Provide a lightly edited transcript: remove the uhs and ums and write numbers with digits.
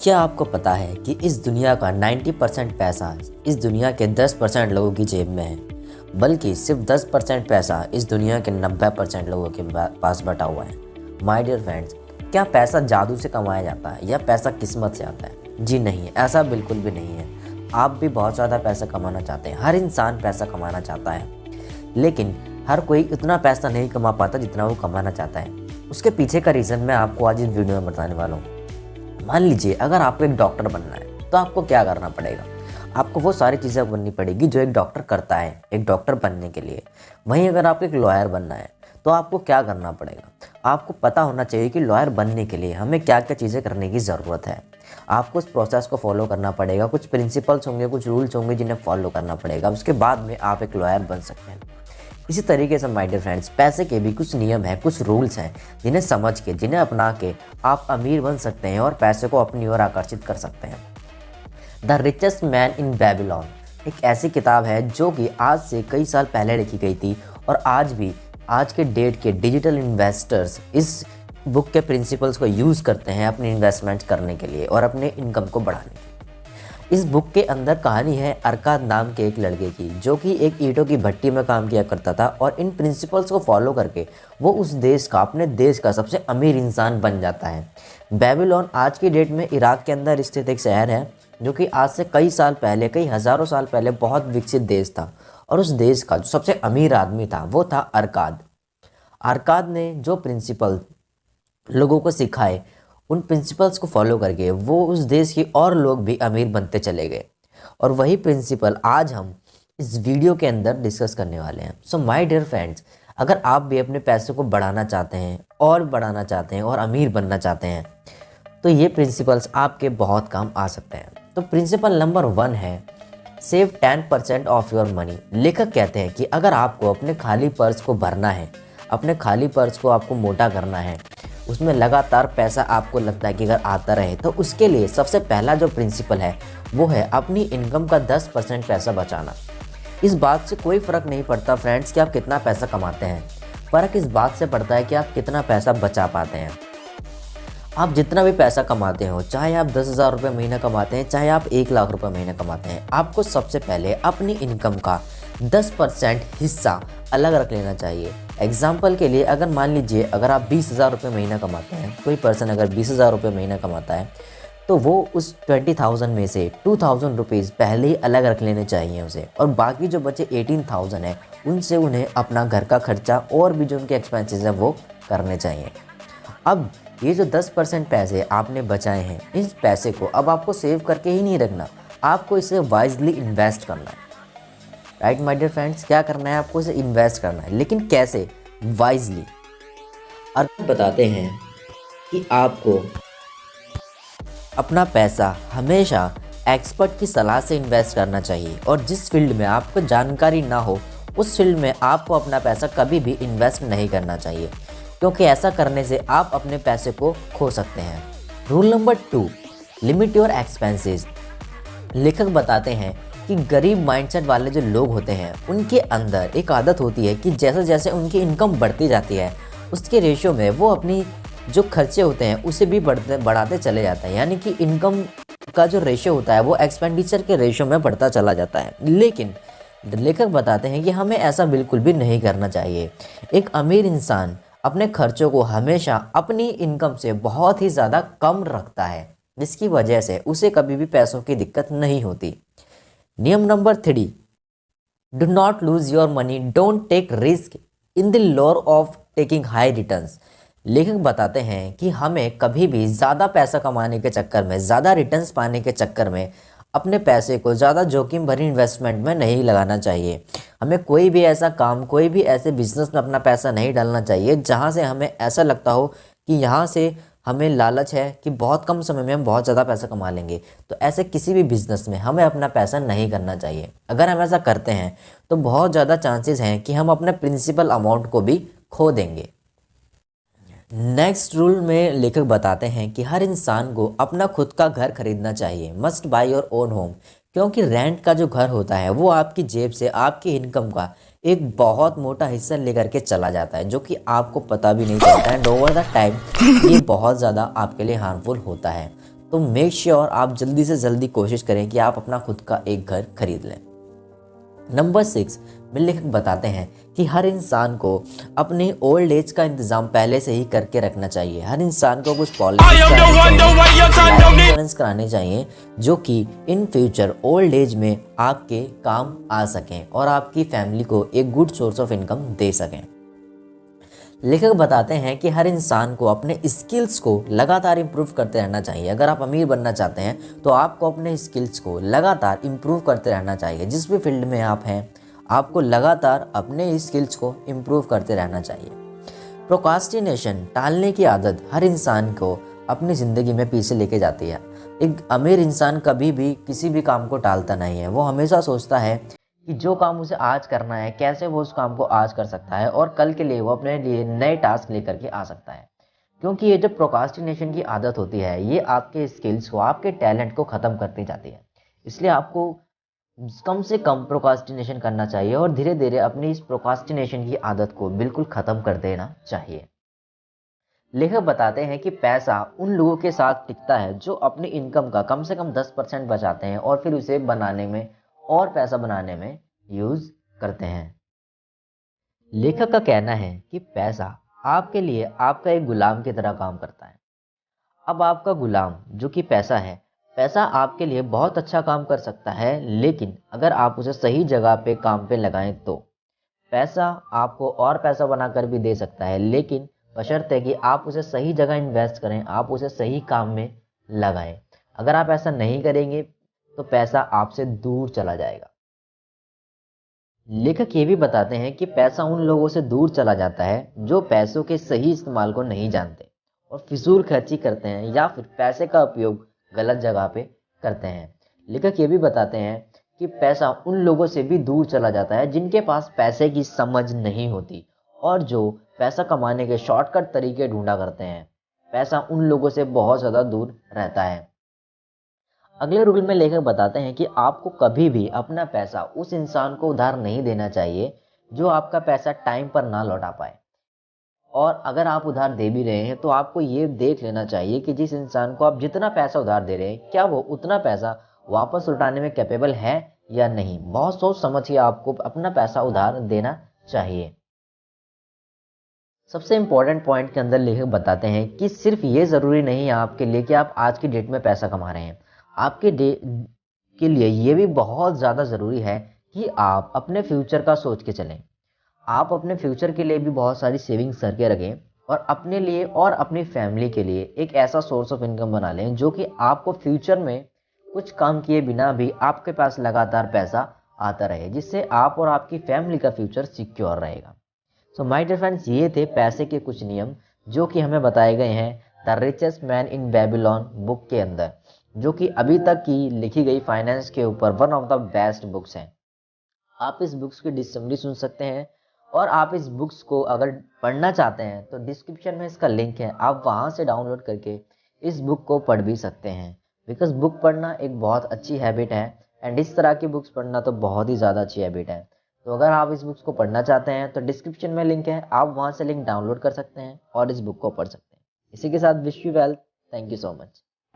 क्या आपको पता है कि इस दुनिया का 90% पैसा इस दुनिया के 10% लोगों की जेब में है, बल्कि सिर्फ 10% पैसा इस दुनिया के 90% लोगों के पास बटा हुआ है। माय डियर फ्रेंड्स, क्या पैसा जादू से कमाया जाता है या पैसा किस्मत से आता है? जी नहीं, ऐसा बिल्कुल भी नहीं है। आप भी बहुत ज़्यादा पैसा कमाना चाहते हैं, हर इंसान पैसा कमाना चाहता है, लेकिन हर कोई उतना पैसा नहीं कमा पाता जितना वो कमाना चाहता है। उसके पीछे का रीज़न मैं आपको आज इस वीडियो में बताने वाला हूँ। मान लीजिए अगर आपको एक डॉक्टर बनना है तो आपको क्या करना पड़ेगा? आपको वो सारी चीज़ें बननी पड़ेगी जो एक डॉक्टर करता है एक डॉक्टर बनने के लिए। वहीं अगर आपको एक लॉयर बनना है तो आपको क्या करना पड़ेगा? आपको पता होना चाहिए कि लॉयर बनने के लिए हमें क्या क्या चीज़ें करने की ज़रूरत है। आपको उस प्रोसेस को फॉलो करना पड़ेगा, कुछ प्रिंसिपल्स होंगे, कुछ रूल्स होंगे जिन्हें फॉलो करना पड़ेगा। उसके बाद में आप एक लॉयर बन सकते हैं। इसी तरीके से माय डियर फ्रेंड्स, पैसे के भी कुछ नियम हैं, कुछ रूल्स हैं जिन्हें समझ के, जिन्हें अपना के आप अमीर बन सकते हैं और पैसे को अपनी ओर आकर्षित कर सकते हैं। The richest man in Babylon एक ऐसी किताब है जो कि आज से कई साल पहले लिखी गई थी और आज भी आज के डेट के डिजिटल इन्वेस्टर्स इस बुक के प्रिंसिपल्स को यूज़ करते हैं अपनी इन्वेस्टमेंट करने के लिए और अपने इनकम को बढ़ाने के लिए। इस बुक के अंदर कहानी है अरकाद नाम के एक लड़के की, जो कि एक ईंटों की भट्टी में काम किया करता था और इन प्रिंसिपल्स को फॉलो करके वो उस देश का, अपने देश का सबसे अमीर इंसान बन जाता है। बेबीलोन आज की डेट में इराक के अंदर स्थित एक शहर है जो कि आज से कई साल पहले, कई हज़ारों साल पहले बहुत विकसित देश था और उस देश का जो सबसे अमीर आदमी था वो था अरकाद। अरकाद ने जो प्रिंसिपल लोगों को सिखाए, उन प्रिंसिपल्स को फॉलो करके वो उस देश के और लोग भी अमीर बनते चले गए और वही प्रिंसिपल आज हम इस वीडियो के अंदर डिस्कस करने वाले हैं। सो माय डियर फ्रेंड्स, अगर आप भी अपने पैसे को बढ़ाना चाहते हैं और बढ़ाना चाहते हैं और अमीर बनना चाहते हैं तो ये प्रिंसिपल्स आपके बहुत काम आ सकते हैं। तो प्रिंसिपल नंबर 1 है सेव 10% ऑफ योर मनी। लेखक कहते हैं कि अगर आपको अपने खाली पर्स को भरना है, अपने खाली पर्स को आपको मोटा करना है, उसमें लगातार पैसा आपको लगता है कि अगर आता रहे, तो उसके लिए सबसे पहला जो प्रिंसिपल है वो है अपनी इनकम का 10% पैसा बचाना। इस बात से कोई फ़र्क नहीं पड़ता फ्रेंड्स कि आप कितना पैसा कमाते हैं, फ़र्क इस बात से पड़ता है कि आप कितना पैसा बचा पाते हैं। आप जितना भी पैसा कमाते हो, चाहे आप 10,000 रुपये महीना कमाते हैं, चाहे आप 1,00,000 रुपये महीना कमाते हैं, आपको सबसे पहले अपनी इनकम का 10% हिस्सा अलग रख लेना चाहिए। एग्जाम्पल के लिए अगर मान लीजिए अगर आप 20,000 रुपये महीना कमाते हैं, कोई पर्सन अगर 20,000 रुपये महीना कमाता है तो वो उस 20,000 में से 2,000 रुपीज़ पहले ही अलग रख लेने चाहिए उसे, और बाकी जो बचे 18,000 है उनसे उन्हें अपना घर का खर्चा और भी जो उनके एक्सपेंसेस हैं वो करने चाहिए। अब ये जो 10% पैसे आपने बचाए हैं, इस पैसे को अब आपको सेव करके ही नहीं रखना, आपको इसे वाइजली इन्वेस्ट करना है। राइट माय डियर फ्रेंड्स, क्या करना है? आपको इसे इन्वेस्ट करना है, लेकिन कैसे? वाइजली। अरकाद बताते हैं कि आपको अपना पैसा हमेशा एक्सपर्ट की सलाह से इन्वेस्ट करना चाहिए और जिस फील्ड में आपको जानकारी ना हो उस फील्ड में आपको अपना पैसा कभी भी इन्वेस्ट नहीं करना चाहिए, क्योंकि ऐसा करने से आप अपने पैसे को खो सकते हैं। Rule number 2, limit your expenses. लेखक बताते हैं कि गरीब माइंडसेट वाले जो लोग होते हैं उनके अंदर एक आदत होती है कि जैसे जैसे उनकी इनकम बढ़ती जाती है उसके रेशियो में वो अपनी जो खर्चे होते हैं उसे भी बढ़ाते चले जाते हैं, यानी कि इनकम का जो रेशियो होता है वो एक्सपेंडिचर के रेशियो में बढ़ता चला जाता है। लेकिन लेखक बताते हैं कि हमें ऐसा बिल्कुल भी नहीं करना चाहिए। एक अमीर इंसान अपने खर्चों को हमेशा अपनी इनकम से बहुत ही ज़्यादा कम रखता है, जिसकी वजह से उसे कभी भी पैसों की दिक्कत नहीं होती। नियम नंबर 3, do not lose your money, don't take risk in the lure of taking high returns. लेखक बताते हैं कि हमें कभी भी ज़्यादा पैसा कमाने के चक्कर में, ज़्यादा रिटर्न्स पाने के चक्कर में अपने पैसे को ज़्यादा जोखिम भरी इन्वेस्टमेंट में नहीं लगाना चाहिए। हमें कोई भी ऐसा काम, कोई भी ऐसे बिजनेस में अपना पैसा नहीं डालना चाहिए जहाँ से हमें ऐसा लगता हो कि यहाँ से हमें लालच है कि बहुत कम समय में हम बहुत ज़्यादा पैसा कमा लेंगे। तो ऐसे किसी भी बिजनेस में हमें अपना पैसा नहीं करना चाहिए। अगर हम ऐसा करते हैं तो बहुत ज़्यादा चांसेस हैं कि हम अपने प्रिंसिपल अमाउंट को भी खो देंगे। नेक्स्ट रूल में लेखक बताते हैं कि हर इंसान को अपना खुद का घर खरीदना चाहिए, must by your own home, क्योंकि रेंट का जो घर होता है वो आपकी जेब से आपकी इनकम का एक बहुत मोटा हिस्सा लेकर के चला जाता है, जो कि आपको पता भी नहीं चलता है। ओवर द टाइम ये बहुत ज़्यादा आपके लिए हार्मफुल होता है। तो मेक श्योर आप जल्दी से जल्दी कोशिश करें कि आप अपना खुद का एक घर खरीद लें। नंबर 6 में लेखक बताते हैं कि हर इंसान को अपनी ओल्ड एज का इंतजाम पहले से ही करके रखना चाहिए। हर इंसान को कुछ पॉलिसीज इंश्योरेंस कराने चाहिए जो कि इन फ्यूचर ओल्ड एज में आपके काम आ सकें और आपकी फैमिली को एक गुड सोर्स ऑफ इनकम दे सकें। लेखक बताते हैं कि हर इंसान को अपने स्किल्स को लगातार इम्प्रूव करते रहना चाहिए। अगर आप अमीर बनना चाहते हैं तो आपको अपने स्किल्स को लगातार इम्प्रूव करते रहना चाहिए। जिस भी फील्ड में आप हैं आपको लगातार अपने स्किल्स को इम्प्रूव करते रहना चाहिए। प्रोक्रास्टिनेशन, टालने की आदत हर इंसान को अपनी ज़िंदगी में पीछे लेके जाती है। एक अमीर इंसान कभी भी किसी भी काम को टालता नहीं है। वो हमेशा सोचता है कि जो काम उसे आज करना है कैसे वो उस काम को आज कर सकता है और कल के लिए वो अपने लिए नए टास्क लेकर के आ सकता है। क्योंकि ये जो प्रोक्रास्टिनेशन की आदत होती है ये आपके स्किल्स को, आपके टैलेंट को ख़त्म करती जाती है। इसलिए आपको कम से कम प्रोक्रास्टिनेशन करना चाहिए और धीरे धीरे अपनी इस प्रोक्रास्टिनेशन की आदत को बिल्कुल ख़त्म कर देना चाहिए। लेखक बताते हैं कि पैसा उन लोगों के साथ टिकता है जो अपनी इनकम का कम से कम 10% बचाते हैं और फिर उसे बनाने में और पैसा बनाने में यूज करते हैं। लेखक का कहना है कि पैसा आपके लिए आपका एक गुलाम की तरह काम करता है। अब आपका गुलाम जो कि पैसा है, पैसा आपके लिए बहुत अच्छा काम कर सकता है, लेकिन अगर आप उसे सही जगह पे काम पे लगाएं तो पैसा आपको और पैसा बनाकर भी दे सकता है, लेकिन बशर्ते कि आप उसे सही जगह इन्वेस्ट करें, आप उसे सही काम में लगाएं। अगर आप ऐसा नहीं करेंगे तो पैसा आपसे दूर चला जाएगा। लेखक ये भी बताते हैं कि पैसा उन लोगों से दूर चला जाता है जो पैसों के सही इस्तेमाल को नहीं जानते और फिजूल खर्ची करते हैं या फिर पैसे का उपयोग गलत जगह पे करते हैं। लेखक ये भी बताते हैं कि पैसा उन लोगों से भी दूर चला जाता है जिनके पास पैसे की समझ नहीं होती और जो पैसा कमाने के शॉर्टकट तरीके ढूंढा करते हैं। पैसा उन लोगों से बहुत ज़्यादा दूर रहता है। अगले रूल में लेखक बताते हैं कि आपको कभी भी अपना पैसा उस इंसान को उधार नहीं देना चाहिए जो आपका पैसा टाइम पर ना लौटा पाए। और अगर आप उधार दे भी रहे हैं तो आपको ये देख लेना चाहिए कि जिस इंसान को आप जितना पैसा उधार दे रहे हैं क्या वो उतना पैसा वापस लौटाने में कैपेबल है या नहीं। बहुत सोच समझ के आपको अपना पैसा उधार देना चाहिए। सबसे इम्पोर्टेंट पॉइंट के अंदर लेखक बताते हैं कि सिर्फ ये ज़रूरी नहीं है आपके लिए कि आप आज की डेट में पैसा कमा रहे हैं। आपके के लिए ये भी बहुत ज़्यादा ज़रूरी है कि आप अपने फ्यूचर का सोच के चलें। आप अपने फ्यूचर के लिए भी बहुत सारी सेविंग्स करके रखें और अपने लिए और अपनी फैमिली के लिए एक ऐसा सोर्स ऑफ इनकम बना लें जो कि आपको फ्यूचर में कुछ काम किए बिना भी आपके पास लगातार पैसा आता रहे, जिससे आप और आपकी फैमिली का फ्यूचर सिक्योर रहेगा। सो माय डियर फ्रेंड्स, ये थे पैसे के कुछ नियम जो कि हमें बताए गए हैं the richest man in Babylon book के अंदर, जो कि अभी तक की लिखी गई फाइनेंस के ऊपर one of the best books हैं। आप इस बुक्स की डिस्कवरी सुन सकते हैं और आप इस बुक्स को अगर पढ़ना चाहते हैं तो डिस्क्रिप्शन में इसका लिंक है, आप वहाँ से डाउनलोड करके इस बुक को पढ़ भी सकते हैं। बिकॉज बुक पढ़ना एक बहुत अच्छी हैबिट है एंड इस तरह की बुक्स पढ़ना तो बहुत ही ज़्यादा अच्छी हैबिट है। तो अगर आप इस बुक्स को पढ़ना चाहते हैं तो डिस्क्रिप्शन में लिंक है, आप वहाँ से लिंक डाउनलोड कर सकते हैं और इस बुक को पढ़ सकते हैं। इसी के साथ wish you well, thank you so much.